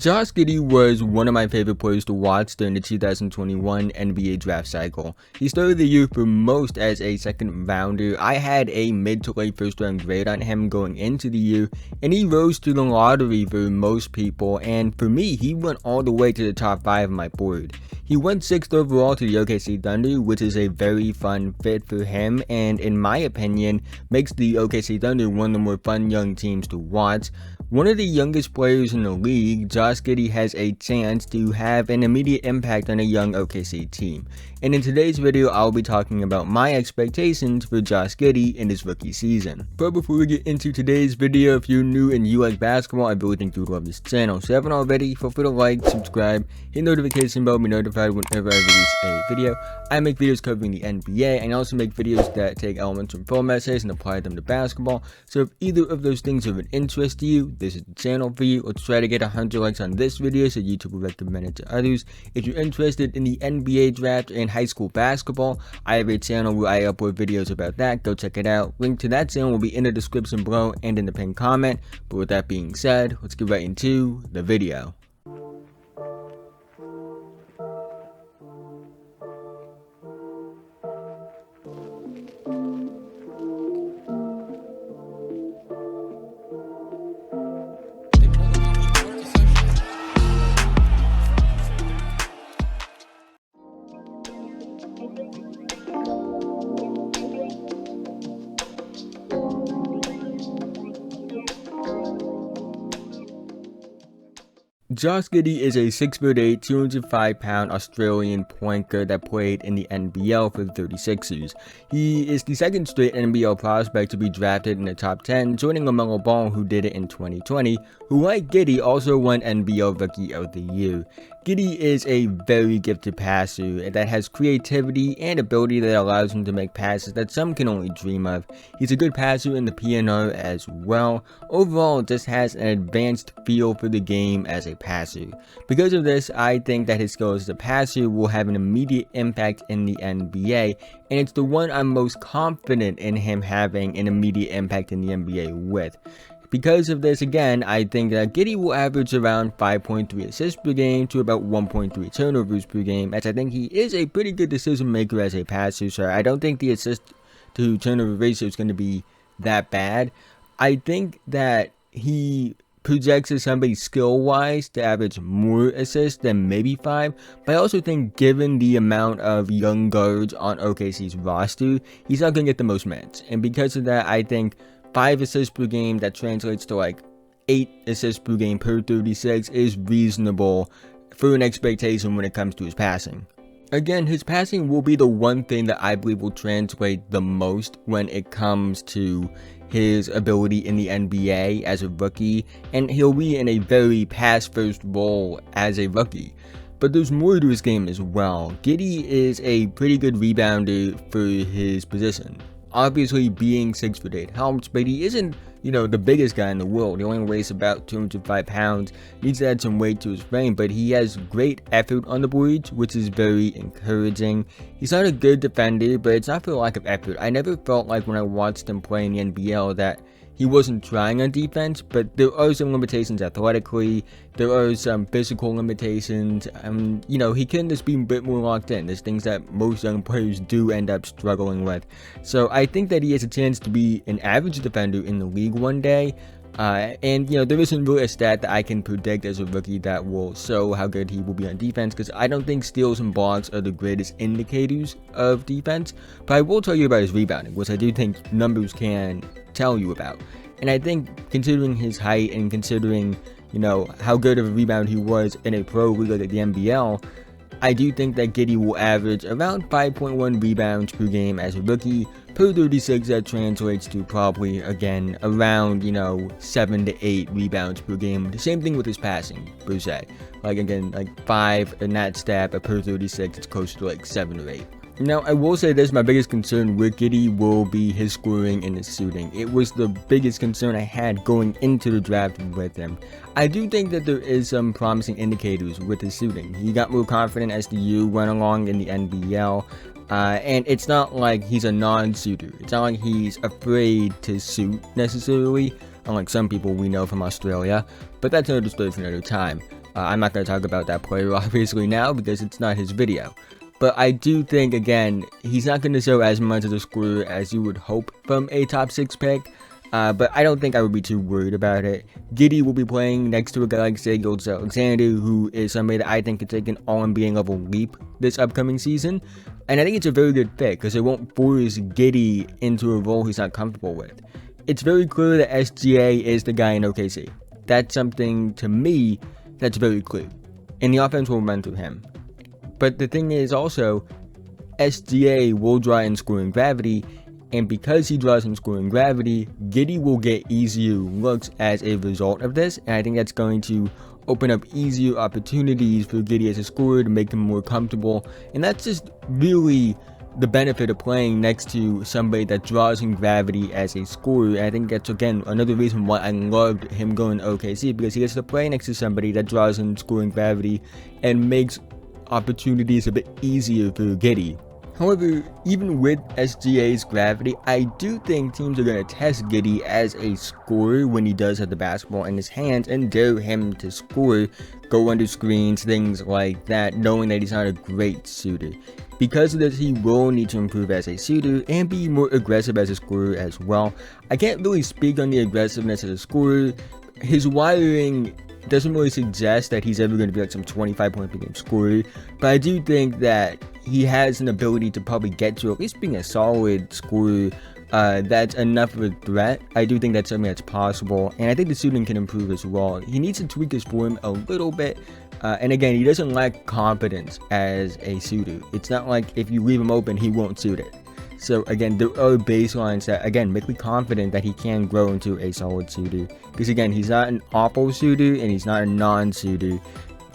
Josh Giddey was one of my favorite players to watch during the 2021 NBA draft cycle. He started the year for most as a second rounder. I had a mid to late first round grade on him going into the year, and he rose to the lottery for most people, and for me, he went all the way to the top 5 of my board. He went 6th overall to the OKC Thunder, which is a very fun fit for him, and in my opinion, makes the OKC Thunder one of the more fun young teams to watch. One of the youngest players in the league, Josh Giddey has a chance to have an immediate impact on a young OKC team. And in today's video, I'll be talking about my expectations for Josh Giddey in his rookie season. But before we get into today's video, if you're new and you like basketball, I really think you would love this channel. So if you haven't already, feel free to like, subscribe, hit notification bell, be notified whenever I release a video. I make videos covering the NBA, and I also make videos that take elements from film essays and apply them to basketball. So if either of those things are of an interest to you, this is the channel for you. Let's try to get 100 likes on this video so YouTube will recommend it to others. If you're interested in the NBA draft and high school basketball, I have a channel where I upload videos about that. Go check it out. Link to that channel will be in the description below and in the pinned comment. But with that being said, let's get right into the video. Josh Giddey is a 6'8", 205-pound Australian point guard that played in the NBL for the 36ers. He is the second straight NBL prospect to be drafted in the top 10, joining LaMelo Ball, who did it in 2020, who, like Giddey, also won NBL Rookie of the Year. Giddey is a very gifted passer that has creativity and ability that allows him to make passes that some can only dream of. He's a good passer in the PNO as well. Overall, just has an advanced feel for the game as a passer. Because of this, I think that his skills as a passer will have an immediate impact in the NBA, and it's the one I'm most confident in him having an immediate impact in the NBA with. Because of this, again, I think that Giddey will average around 5.3 assists per game to about 1.3 turnovers per game, as I think he is a pretty good decision maker as a passer, so I don't think the assist to turnover ratio is going to be that bad. I think that he projects as somebody skill-wise to average more assists than maybe 5, but I also think given the amount of young guards on OKC's roster, he's not going to get the most minutes, and because of that, I think 5 assists per game, that translates to like 8 assists per game per 36, is reasonable for an expectation when it comes to his passing. Again, his passing will be the one thing that I believe will translate the most when it comes to his ability in the NBA as a rookie, and he'll be in a very pass-first role as a rookie. But there's more to his game as well. Giddey is a pretty good rebounder for his position. Obviously, being 6'8" helps, but he isn't, the biggest guy in the world. He only weighs about 205 pounds, needs to add some weight to his frame, but he has great effort on the boards, which is very encouraging. He's not a good defender, but it's not for lack of effort. I never felt like when I watched him play in the NBL that he wasn't trying on defense, but there are some limitations athletically, there are some physical limitations, he can just be a bit more locked in. There's things that most young players do end up struggling with. So I think that he has a chance to be an average defender in the league one day, and there isn't really a stat that I can predict as a rookie that will show how good he will be on defense, because I don't think steals and blocks are the greatest indicators of defense, but I will tell you about his rebounding, which I do think numbers can tell you about. And I think considering his height and considering how good of a rebound he was in a pro league like the NBL, I do think that Giddey will average around 5.1 rebounds per game as a rookie. Per 36, that translates to probably, again, around, 7 to 8 rebounds per game. The same thing with his passing, per se. Like 5 in that stat, but per 36, it's close to 7 or 8. Now, I will say this, my biggest concern with Giddey will be his scoring and his shooting. It was the biggest concern I had going into the draft with him. I do think that there is some promising indicators with his shooting. He got more confident as the year went along in the NBL. And it's not like he's a non-shooter. It's not like he's afraid to shoot necessarily, unlike some people we know from Australia. But that's another story for another time. I'm not going to talk about that player obviously now because it's not his video. But I do think, again, he's not going to show as much of a scorer as you would hope from a top 6 pick. But I don't think I would be too worried about it. Giddey will be playing next to a guy like Shai Gilgeous-Alexander, who is somebody that I think could take an all-NBA level leap this upcoming season. And I think it's a very good fit because it won't force Giddey into a role he's not comfortable with. It's very clear that SGA is the guy in OKC. That's something, to me, that's very clear. And the offense will run through him. But the thing is also, SGA will draw in scoring gravity, and because he draws in scoring gravity, Giddey will get easier looks as a result of this, and I think that's going to open up easier opportunities for Giddey as a scorer to make him more comfortable, and that's just really the benefit of playing next to somebody that draws in gravity as a scorer. And I think that's, again, another reason why I loved him going to OKC, because he gets to play next to somebody that draws in scoring gravity and makes opportunities a bit easier for Giddey. However, even with SGA's gravity, I do think teams are going to test Giddey as a scorer when he does have the basketball in his hands and dare him to score, go under screens, things like that, knowing that he's not a great shooter. Because of this, he will need to improve as a shooter and be more aggressive as a scorer as well. I can't really speak on the aggressiveness as a scorer. His wiring doesn't really suggest that he's ever going to be like some 25-point per game scorer, but I do think that he has an ability to probably get to at least being a solid scorer that's enough of a threat. I do think that's something that's possible, and I think the shooting can improve as well. He needs to tweak his form a little bit, and again, he doesn't lack confidence as a shooter. It's not like if you leave him open, he won't shoot it. So again, there are baselines that, again, make me confident that he can grow into a solid shooter. Because again, he's not an awful shooter and he's not a non-shooter.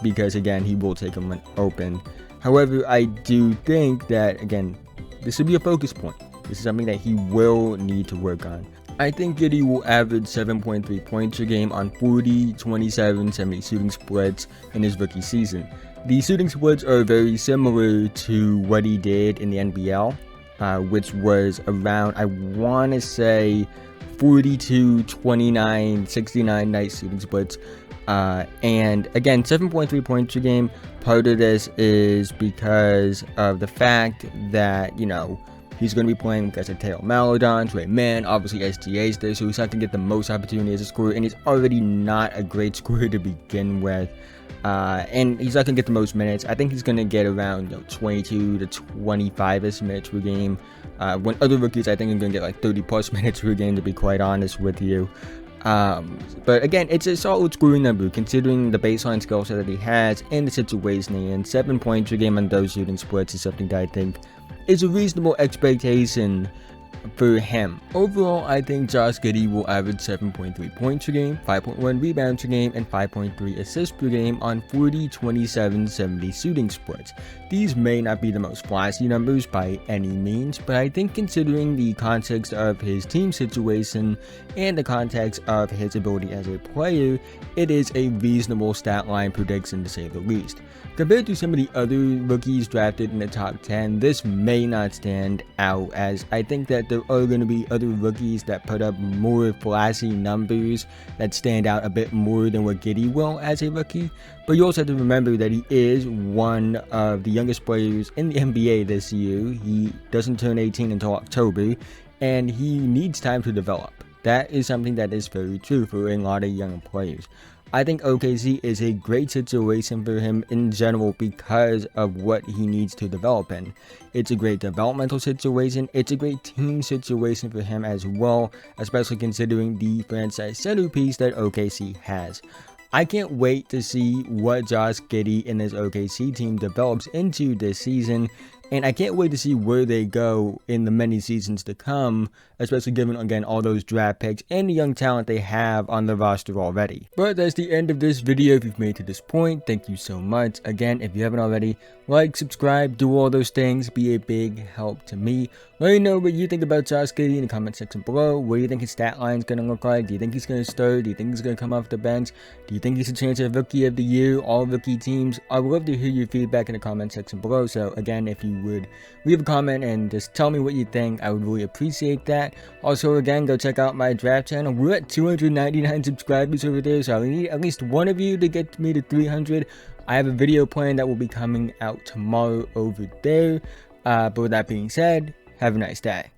Because again, he will take him when open. However, I do think that, again, this will be a focus point. This is something that he will need to work on. I think Giddey will average 7.3 points per game on 40, 27, 70 shooting splits in his rookie season. The shooting splits are very similar to what he did in the NBL. Which was around, I want to say, 42, 29, 69 night shooting splits. And again, 7.3 points per game. Part of this is because of the fact that, you know, he's going to be playing with guys like Theo Maledon, Trey Mann, obviously SGA's there, so he's not going to get the most opportunity as a scorer, and he's already not a great scorer to begin with. And he's not going to get the most minutes. I think he's going to get around 22 to 25-ish minutes per game. When other rookies, I think, are going to get like 30-plus minutes per game, to be quite honest with you. But again, it's a solid scoring number, considering the baseline skill set that he has and the situation he's in. 7 points per game on those shooting splits is something that I think is a reasonable expectation for him. Overall, I think Josh Giddey will average 7.3 points per game, 5.1 rebounds per game, and 5.3 assists per game on 40, 27, 70 shooting splits. These may not be the most flashy numbers by any means, but I think considering the context of his team situation and the context of his ability as a player, it is a reasonable stat line prediction to say the least. Compared to some of the other rookies drafted in the top 10, this may not stand out, as I think that there are going to be other rookies that put up more flashy numbers that stand out a bit more than what Giddey will as a rookie. But you also have to remember that he is one of the youngest players in the NBA this year. He doesn't turn 18 until October, and he needs time to develop. That is something that is very true for a lot of young players. I think OKC is a great situation for him in general because of what he needs to develop in. It's a great developmental situation. It's a great team situation for him as well, especially considering the franchise centerpiece that OKC has. I can't wait to see what Josh Giddey and his OKC team develops into this season, and I can't wait to see where they go in the many seasons to come, especially given, again, all those draft picks and the young talent they have on the roster already. But that's the end of this video. If you've made it to this point, thank you so much. Again, if you haven't already, like, subscribe, do all those things, be a big help to me. Let me know what you think about Josh Giddey in the comment section below. What do you think his stat line is going to look like? Do you think he's going to start? Do you think he's going to come off the bench? Do you think he's a chance at Rookie of the Year, all rookie teams? I would love to hear your feedback in the comment section below. So again, if you would leave a comment and just tell me what you think. I would really appreciate that. Also, again, go check out my draft channel. We're at 299 subscribers over there, so I need at least one of you to get me to 300. I have a video plan that will be coming out tomorrow over there. But with that being said, have a nice day.